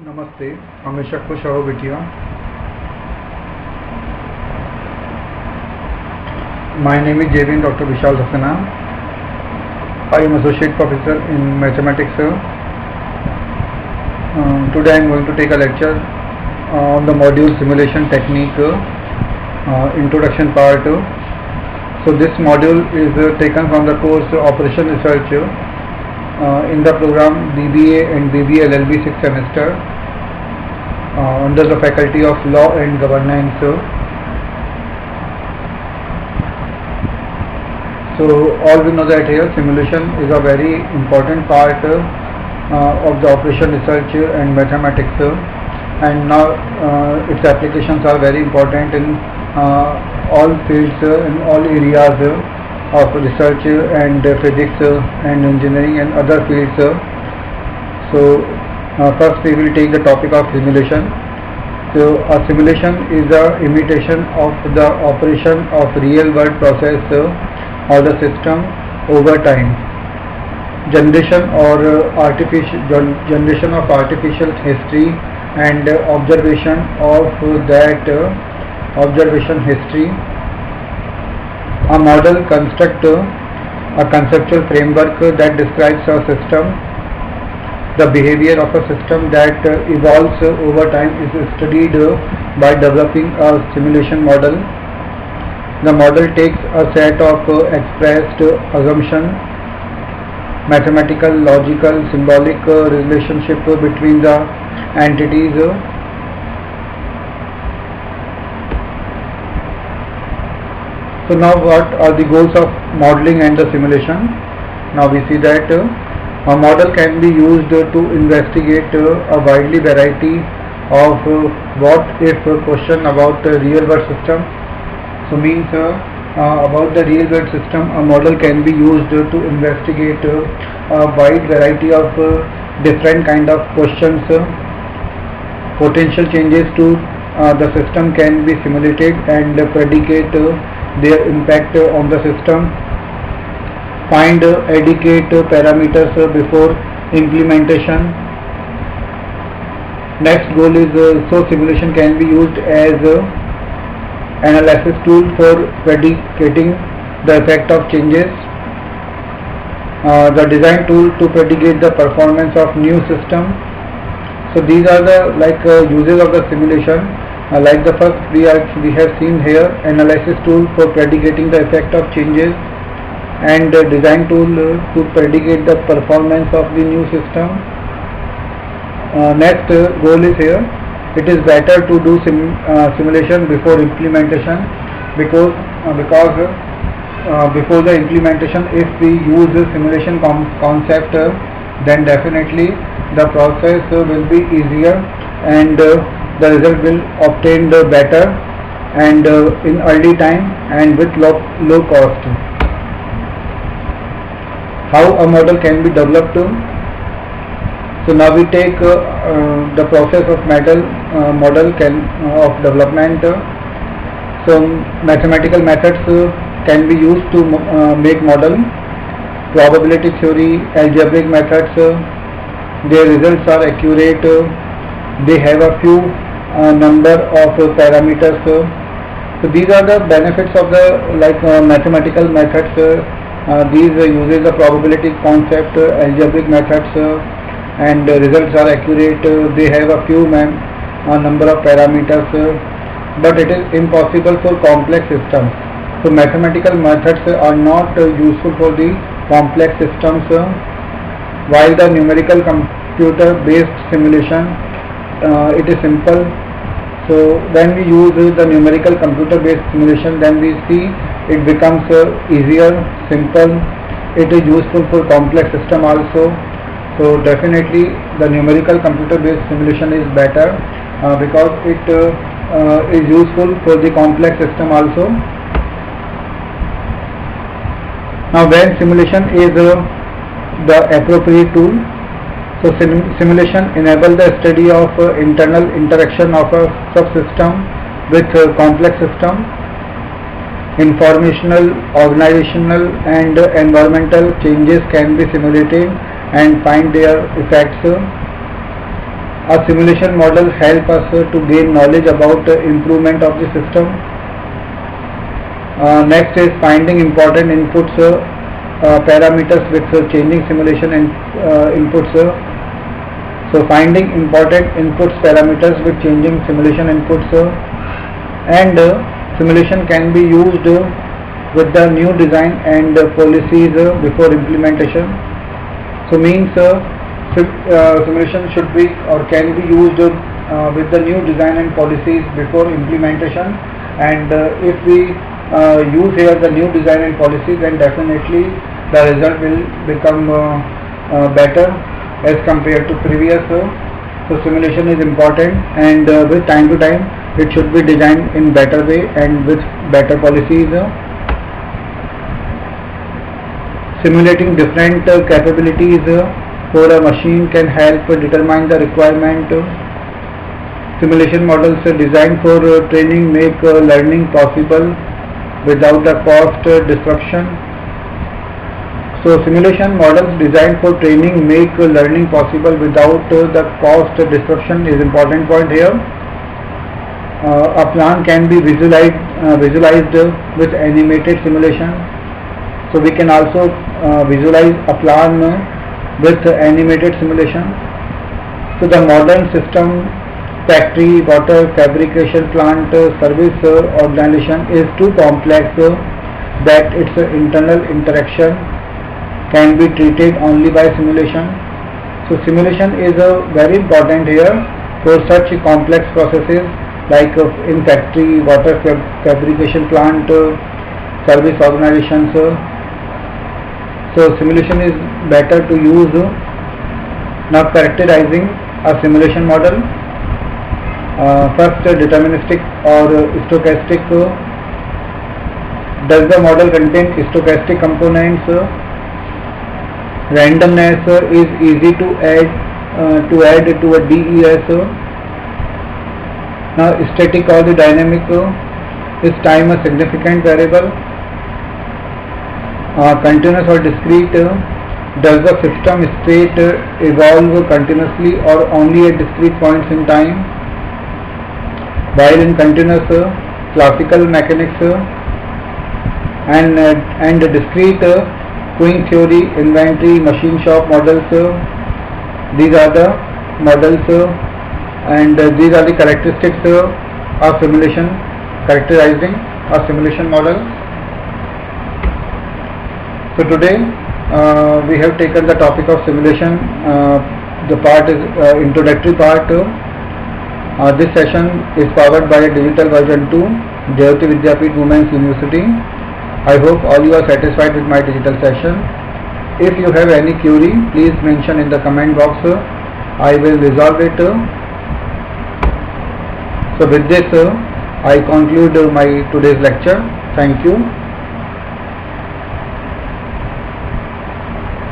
नमस्ते, हमेशा खुश रहो बिटिया। My name is Javin Dr. Vishal Saxena. I am Associate Professor in Mathematics. Today I am going to take a lecture on the module Simulation Technique, Introduction Part. So this module is taken from the course Operation Research in the program BBA and BBA LLB 6th semester under the Faculty of Law and Governance. So all we know that here simulation is a very important part of the operation research and mathematics, and now its applications are very important in all fields, in all areas of research and physics and engineering and other fields. So first we will take the topic of simulation. So a simulation is a imitation of the operation of real world process or the system over time. Generation of artificial history and observation of that observation history. A model constructs a conceptual framework that describes a system. The behavior of a system that evolves over time is studied by developing a simulation model. The model takes a set of expressed assumptions, mathematical, logical, symbolic relationship between the entities. So now what are the goals of modeling and the simulation? Now we see that a model can be used to investigate a widely variety of what if question about the real world system. So means about the real world system, a model can be used to investigate a wide variety of different kind of questions. Potential changes to the system can be simulated and predicate their impact on the system. Find adequate parameters before implementation. Next goal is so simulation can be used as analysis tool for predicating the effect of changes. The design tool to predicate the performance of new system. So these are the uses of the simulation. Like the first we have seen here, analysis tool for predicating the effect of changes, and design tool to predicate the performance of the new system. Next goal is here, it is better to do simulation before implementation, because before the implementation, if we use the simulation concept, then definitely the process will be easier and the result will obtain better and in early time and with low cost. How a model can be developed? So now we take the process of model of development. So mathematical methods can be used to make model. Probability theory, algebraic methods, their results are accurate. They have a few number of parameters. So these are the benefits of the mathematical methods. These uses the probability concept, algebraic methods, and results are accurate. They have a few number of parameters, but it is impossible for complex systems. So mathematical methods are not useful for the complex systems, while the numerical computer based simulation, it is simple. So when we use the numerical computer based simulation, then we see it becomes easier, simple. It is useful for complex system also. So definitely the numerical computer based simulation is better because it is useful for the complex system also. Now when simulation is the appropriate tool, so simulation enables the study of internal interaction of a subsystem with a complex system. Informational, organizational and environmental changes can be simulated and find their effects. A simulation model help us to gain knowledge about improvement of the system. Next is finding important inputs, parameters with changing simulation and inputs. So finding important inputs, parameters with changing simulation inputs, and simulation can be used with the new design and policies before implementation. So means simulation should be or can be used with the new design and policies before implementation, and if we use here the new design and policies, then definitely the result will become better as compared to previous. So simulation is important, and with time to time it should be designed in better way and with better policies. Simulating different capabilities for a machine can help determine the requirement. Simulation models designed for training make learning possible without a cost disruption. So simulation models designed for training make learning possible without the cost disruption is important point here. A plan can be visualized with animated simulation. So we can also visualize a plan with animated simulation. So the modern system, factory, water, fabrication plant, service organization is too complex that its internal interaction can be treated only by simulation. So simulation is very important here for such complex processes like in factory, water, fabrication plant, service organizations. So simulation is better to use. Now characterizing a simulation model. First, deterministic or stochastic. Does the model contain stochastic components? Randomness is easy to add to a DES. Now static or the dynamic, is time a significant variable? Continuous or discrete, does the system state evolve continuously or only at discrete points in time? While in continuous, classical mechanics, and discrete, queuing theory, inventory, machine shop models, these are the models and these are the characteristics of simulation, characterizing a simulation model. So today we have taken the topic of simulation. The part is introductory part. This session is powered by Digital Version 2, Jayoti Vidyapeeth Women's University. I hope all you are satisfied with my digital session. If you have any query, please mention in the comment box. I will resolve it. So with this, I conclude my today's lecture. Thank you.